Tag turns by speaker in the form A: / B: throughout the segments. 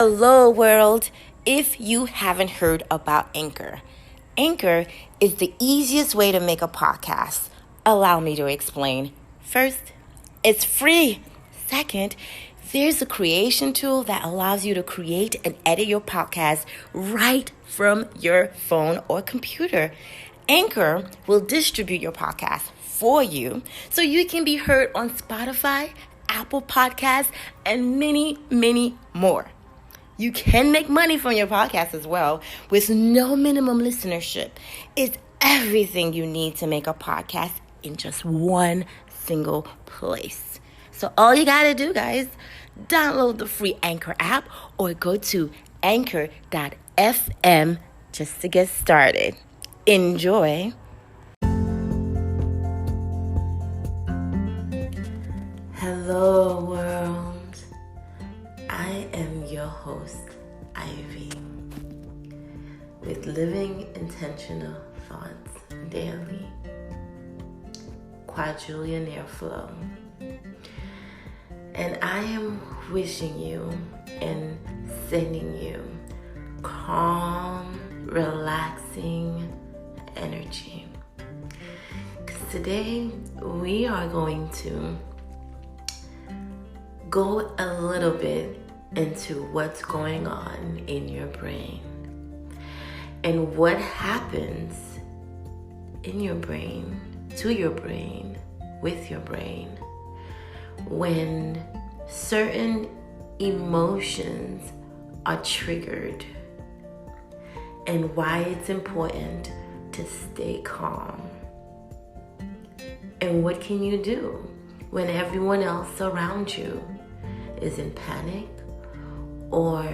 A: Hello, world. If you haven't heard about Anchor, Anchor is the easiest way to make a podcast. Allow me to explain. First, it's free. Second, there's a creation tool that allows you to create and edit your podcast right from your phone or computer. Anchor will distribute your podcast for you so you can be heard on Spotify, Apple Podcasts, and many, many more. You can make money from your podcast as well with no minimum listenership. It's everything you need to make a podcast in just one single place. So all you gotta do, guys, download the free Anchor app or go to anchor.fm just to get started. Enjoy. Hello, world. I am your host, Ivy, with Living Intentional Thoughts Daily, Quadrillionaire Flow. And I am wishing you and sending you calm, relaxing energy. Because today we are going to go a little bit into what's going on in your brain and what happens in your brain, to your brain, with your brain, when certain emotions are triggered, and why it's important to stay calm. And what can you do when everyone else around you is in panic or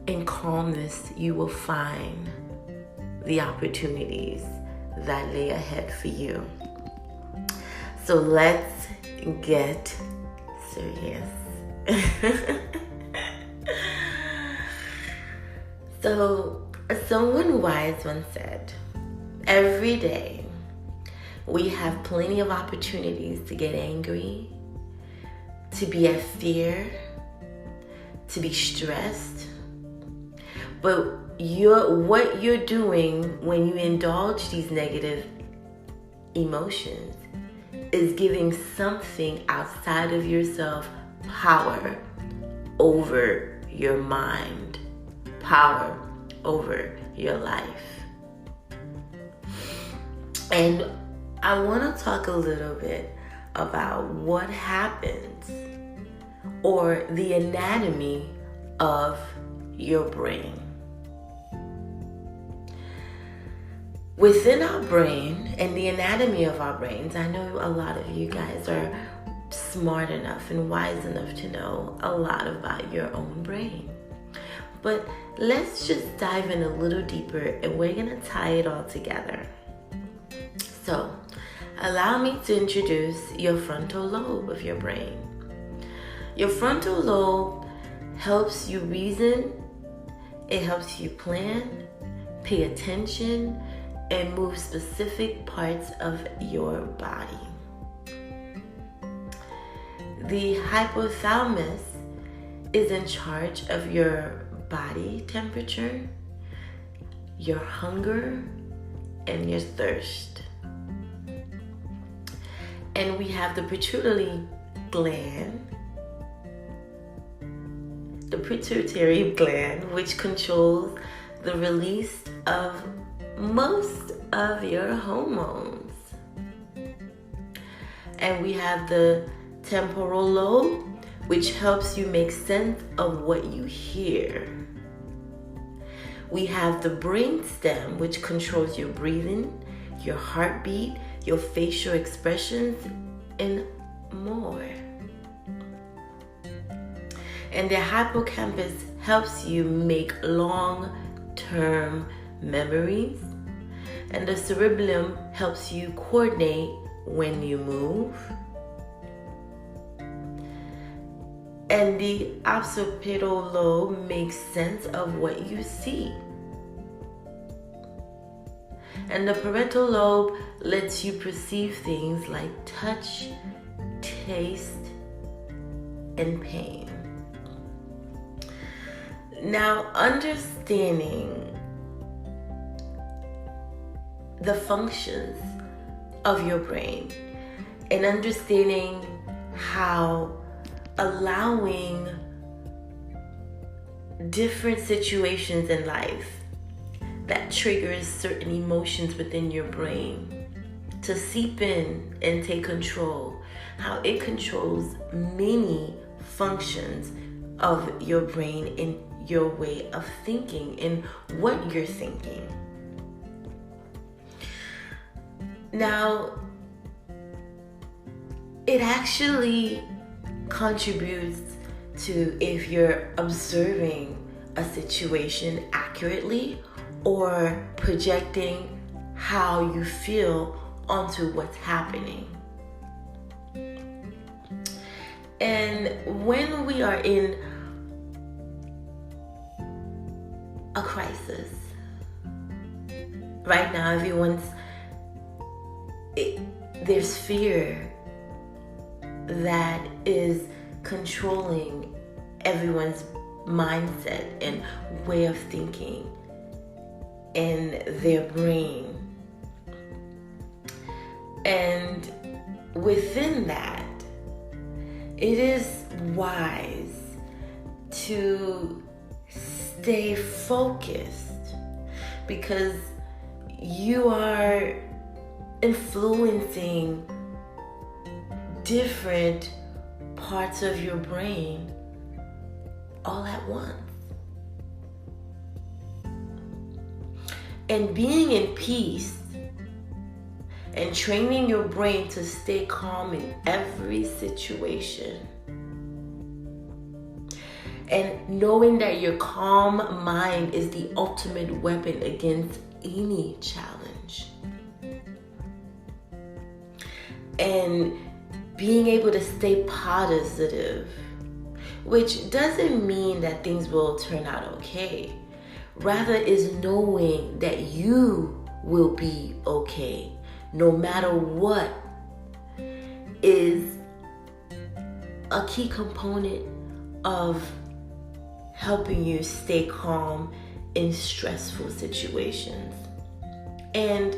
A: in calmness? You will find the opportunities that lay ahead for you. So let's get serious. So someone wise once said, every day we have plenty of opportunities to get angry, to be at fear, to be stressed. But what you're doing when you indulge these negative emotions is giving something outside of yourself power over your mind, power over your life. And I want to talk a little bit about what happens or the anatomy of your brain. Within our brain and the anatomy of our brains, I know a lot of you guys are smart enough and wise enough to know a lot about your own brain. But let's just dive in a little deeper and we're going to tie it all together. So, allow me to introduce your frontal lobe of your brain. Your frontal lobe helps you reason, it helps you plan, pay attention, and move specific parts of your body. The hypothalamus is in charge of your body temperature, your hunger, and your thirst. And we have the pituitary gland, which controls the release of most of your hormones. And we have the temporal lobe, which helps you make sense of what you hear. We have the brainstem, which controls your breathing, your heartbeat, your facial expressions, and more. And the hippocampus helps you make long-term memories. And the cerebellum helps you coordinate when you move. And the occipital lobe makes sense of what you see. And the parietal lobe lets you perceive things like touch, taste, and pain. Now, understanding the functions of your brain and understanding how allowing different situations in life that triggers certain emotions within your brain to seep in and take control, how it controls many functions of your brain and your way of thinking and what you're thinking. Now, it actually contributes to if you're observing a situation accurately or projecting how you feel onto what's happening. And when we are in a crisis, right now there's fear that is controlling everyone's mindset and way of thinking in their brain. And within that, it is wise to stay focused because you are influencing different parts of your brain all at once. And being in peace and training your brain to stay calm in every situation and knowing that your calm mind is the ultimate weapon against any challenge. And being able to stay positive, which doesn't mean that things will turn out okay. Rather is knowing that you will be okay, no matter what, is a key component of helping you stay calm in stressful situations. And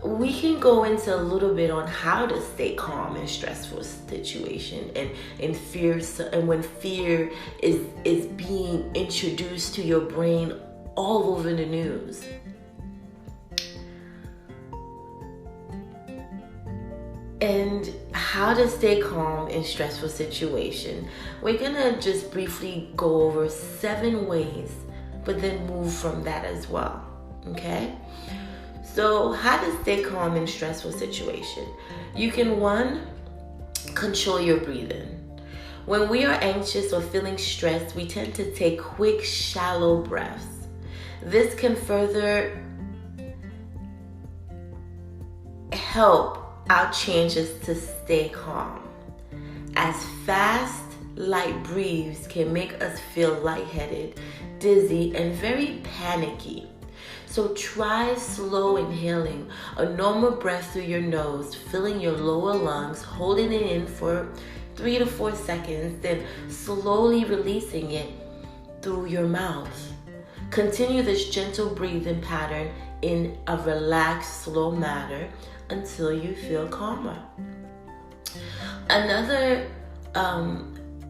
A: we can go into a little bit on how to stay calm in stressful situation and fear, and when fear is being introduced to your brain all over the news. And how to stay calm in stressful situation. We're gonna just briefly go over 7 ways, but then move from that as well. Okay? So how to stay calm in stressful situation. You can, 1, control your breathing. When we are anxious or feeling stressed, we tend to take quick, shallow breaths. This can further help our changes to stay calm, as fast, light breaths can make us feel lightheaded, dizzy, and very panicky. So try slow inhaling, a normal breath through your nose, filling your lower lungs, holding it in for 3 to 4 seconds, then slowly releasing it through your mouth. Continue this gentle breathing pattern in a relaxed, slow manner until you feel calmer. Another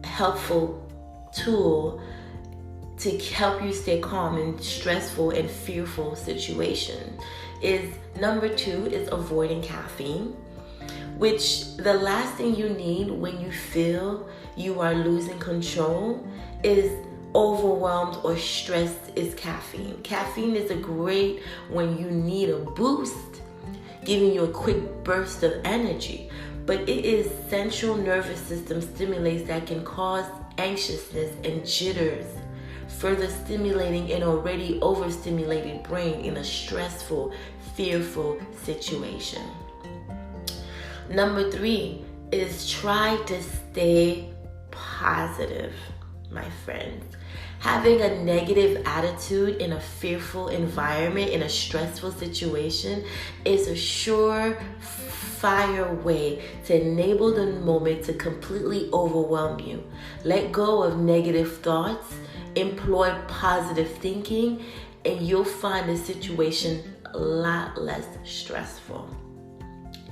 A: helpful tool to help you stay calm in stressful and fearful situations is number 2 is avoiding caffeine, which the last thing you need when you feel you are losing control is overwhelmed or stressed is caffeine. Caffeine is a great when you need a boost, giving you a quick burst of energy, but it is central nervous system stimulants that can cause anxiousness and jitters, further stimulating an already overstimulated brain in a stressful, fearful situation. Number 3 is try to stay positive. my friends. Having a negative attitude in a fearful environment, in a stressful situation, is a surefire way to enable the moment to completely overwhelm you. Let go of negative thoughts, employ positive thinking, and you'll find the situation a lot less stressful.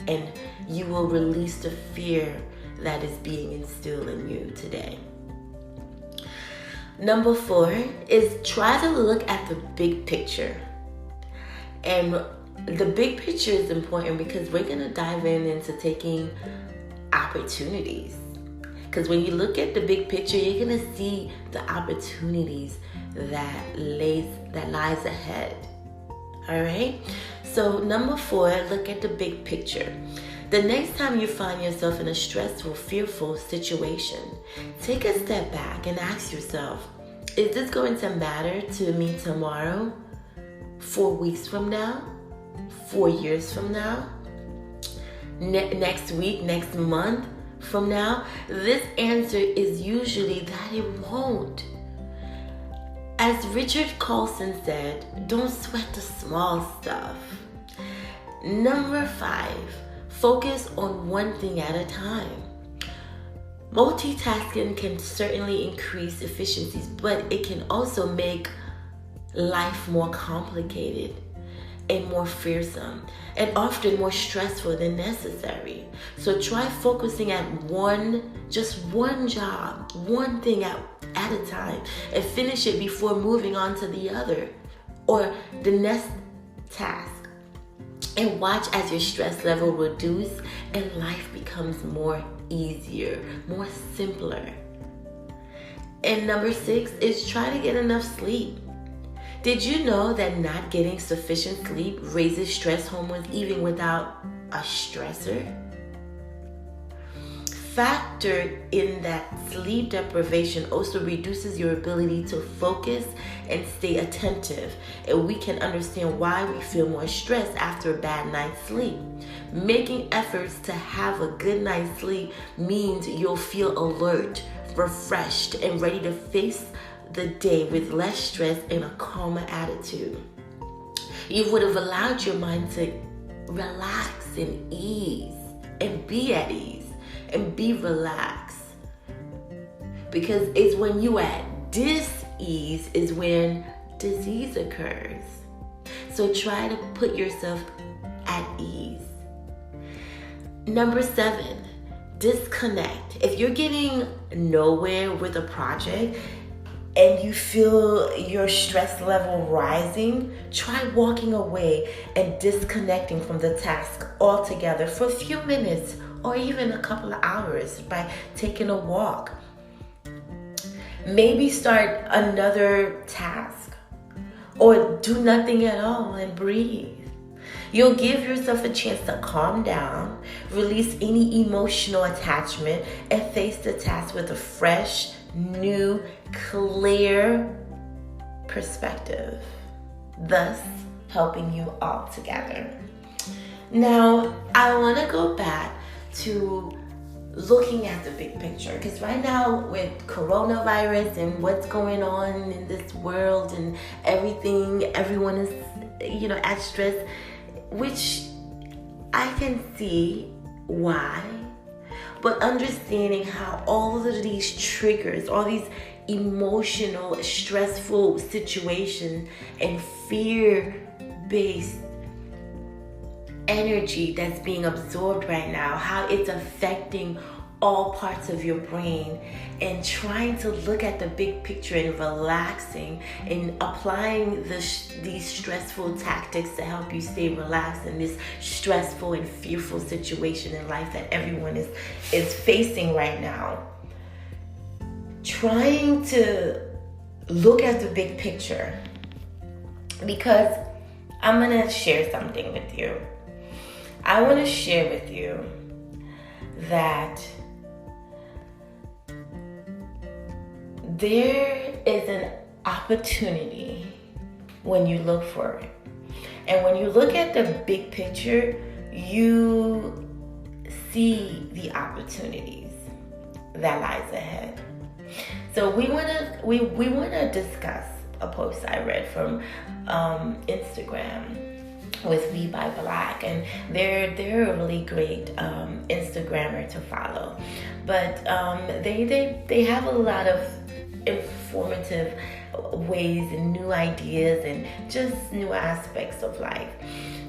A: And you will release the fear that is being instilled in you today. Number 4 is try to look at the big picture. And the big picture is important because we're going to dive into taking opportunities. Because when you look at the big picture, you're going to see the opportunities that lies ahead. All right? So number 4, look at the big picture. The next time you find yourself in a stressful, fearful situation, take a step back and ask yourself, is this going to matter to me tomorrow, 4 weeks from now, 4 years from now, next week, next month from now? This answer is usually that it won't. As Richard Carlson said, don't sweat the small stuff. Number 5, focus on one thing at a time. Multitasking can certainly increase efficiencies, but it can also make life more complicated and more fearsome and often more stressful than necessary. So try focusing at just one job, one thing at a time, and finish it before moving on to the other or the next task. And watch as your stress level reduces and life becomes more easier, more simpler. And number 6 is try to get enough sleep. Did you know that not getting sufficient sleep raises stress hormones even without a stressor? Factor in that sleep deprivation also reduces your ability to focus and stay attentive, and we can understand why we feel more stressed after a bad night's sleep. Making efforts to have a good night's sleep means you'll feel alert, refreshed, and ready to face the day with less stress and a calmer attitude. You would have allowed your mind to relax and ease and be at ease and be relaxed. Because it's when you at dis-ease is when disease occurs. So try to put yourself at ease. Number 7, disconnect. If you're getting nowhere with a project and you feel your stress level rising, try walking away and disconnecting from the task altogether for a few minutes or even a couple of hours by taking a walk. Maybe start another task or do nothing at all and breathe. You'll give yourself a chance to calm down, release any emotional attachment, and face the task with a fresh, new, clear perspective, thus helping you all together. Now, I want to go back to looking at the big picture, because right now with coronavirus and what's going on in this world and everything, everyone is, at stress, which I can see why, but understanding how all of these triggers, all these emotional, stressful situations and fear-based energy that's being absorbed right now, how it's affecting all parts of your brain, and trying to look at the big picture and relaxing and applying these stressful tactics to help you stay relaxed in this stressful and fearful situation in life that everyone is facing right now. Trying to look at the big picture, because I'm going to share something with you. I want to share with you that there is an opportunity when you look for it. And when you look at the big picture, you see the opportunities that lies ahead. So we wanna discuss a post I read from Instagram with We by Black, and they're a really great Instagrammer to follow. But they have a lot of informative ways and new ideas and just new aspects of life.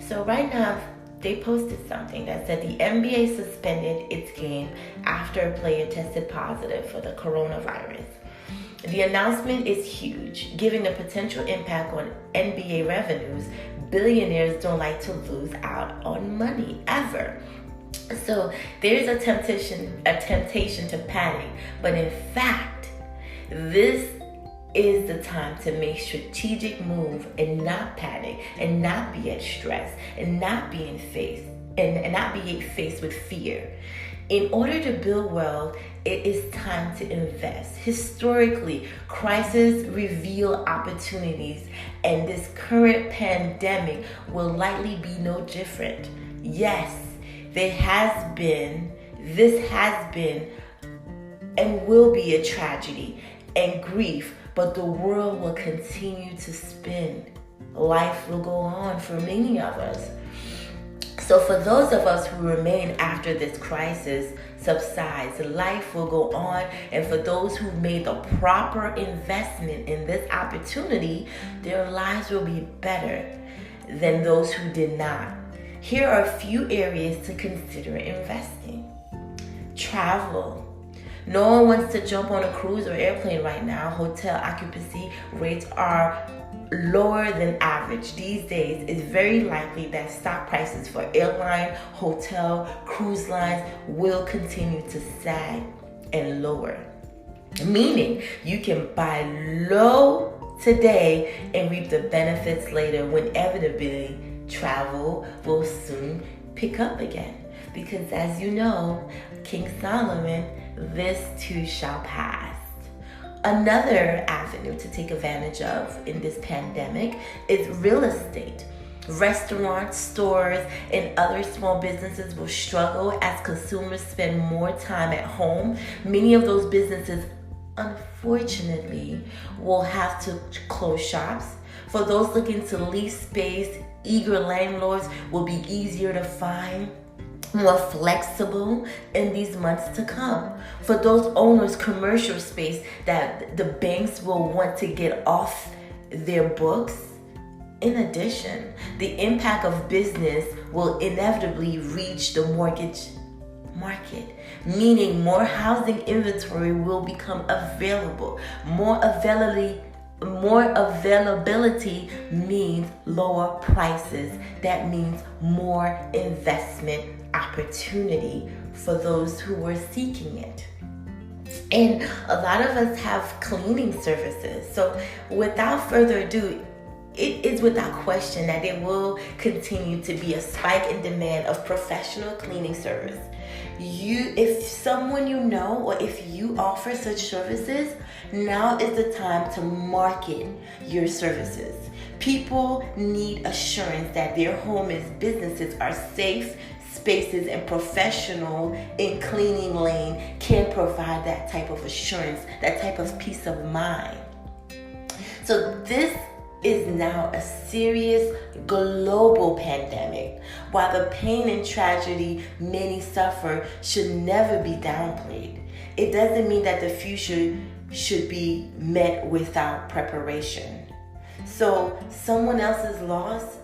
A: So right now they posted something that said the NBA suspended its game after a player tested positive for the coronavirus. The announcement is huge, given the potential impact on NBA revenues. Billionaires don't like to lose out on money ever. So there's a temptation to panic, but in fact, this is the time to make strategic move and not panic and not be at stress and not be faced with fear. In order to build wealth, it is time to invest. Historically, crises reveal opportunities, and this current pandemic will likely be no different. Yes, this has been, and will be a tragedy and grief, but the world will continue to spin. Life will go on for many of us. So for those of us who remain after this crisis subsides, life will go on. And for those who made the proper investment in this opportunity, their lives will be better than those who did not. Here are a few areas to consider investing. Travel. No one wants to jump on a cruise or airplane right now. Hotel occupancy rates are lower than average these days. It's very likely that stock prices for airline, hotel, cruise lines will continue to sag and lower. Meaning you can buy low today and reap the benefits later, when inevitably travel will soon pick up again. Because as you know, King Solomon, this too shall pass. Another avenue to take advantage of in this pandemic is real estate. Restaurants, stores, and other small businesses will struggle as consumers spend more time at home. Many of those businesses, unfortunately, will have to close shops. For those looking to lease space, eager landlords will be easier to find, more flexible in these months to come. For those owners, commercial space that the banks will want to get off their books. In addition, the impact of business will inevitably reach the mortgage market, meaning more housing inventory will become available. More availability means lower prices. That means more investment opportunity for those who were seeking it. And a lot of us have cleaning services. So without further ado, it is without question that there will continue to be a spike in demand of professional cleaning service. If someone you know, or if you offer such services, now is the time to market your services. People need assurance that their businesses are safe spaces, and professional in cleaning lane can provide that type of assurance, that type of peace of mind. So this is now a serious global pandemic. While the pain and tragedy many suffer should never be downplayed, it doesn't mean that the future should be met without preparation. So someone else's loss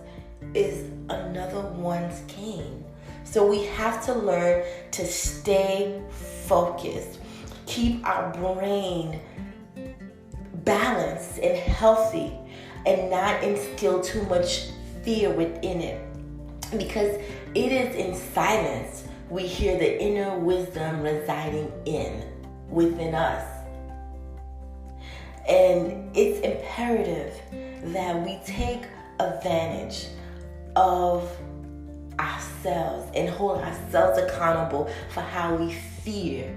A: is another one's gain. So we have to learn to stay focused, keep our brain balanced and healthy, and not instill too much fear within it. Because it is in silence we hear the inner wisdom residing within us. And it's imperative that we take advantage of ourselves and hold ourselves accountable for how we feel,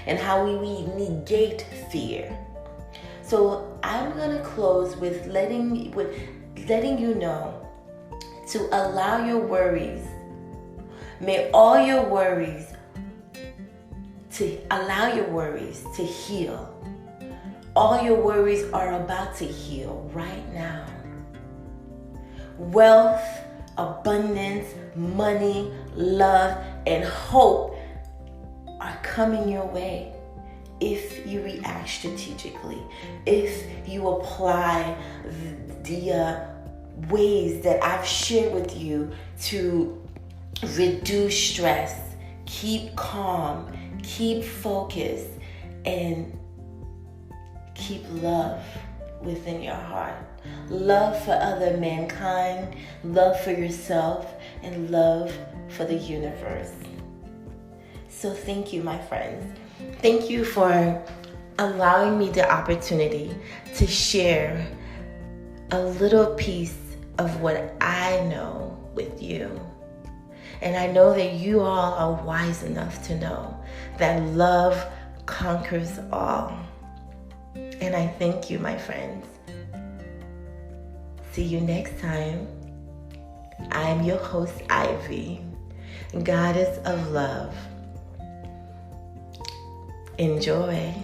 A: and how we negate fear. So I'm gonna close with letting you know to allow your worries. May all your worries to allow your worries to heal. All your worries are about to heal right now. Wealth, abundance, money, love, and hope are coming your way if you react strategically, if you apply the ways that I've shared with you to reduce stress, keep calm, keep focused, and keep love within your heart. Love for other mankind, love for yourself, and love for the universe. So thank you, my friends. Thank you for allowing me the opportunity to share a little piece of what I know with you. And I know that you all are wise enough to know that love conquers all. And I thank you, my friends. See you next time. I'm your host, Ivy, Goddess of Love. Enjoy.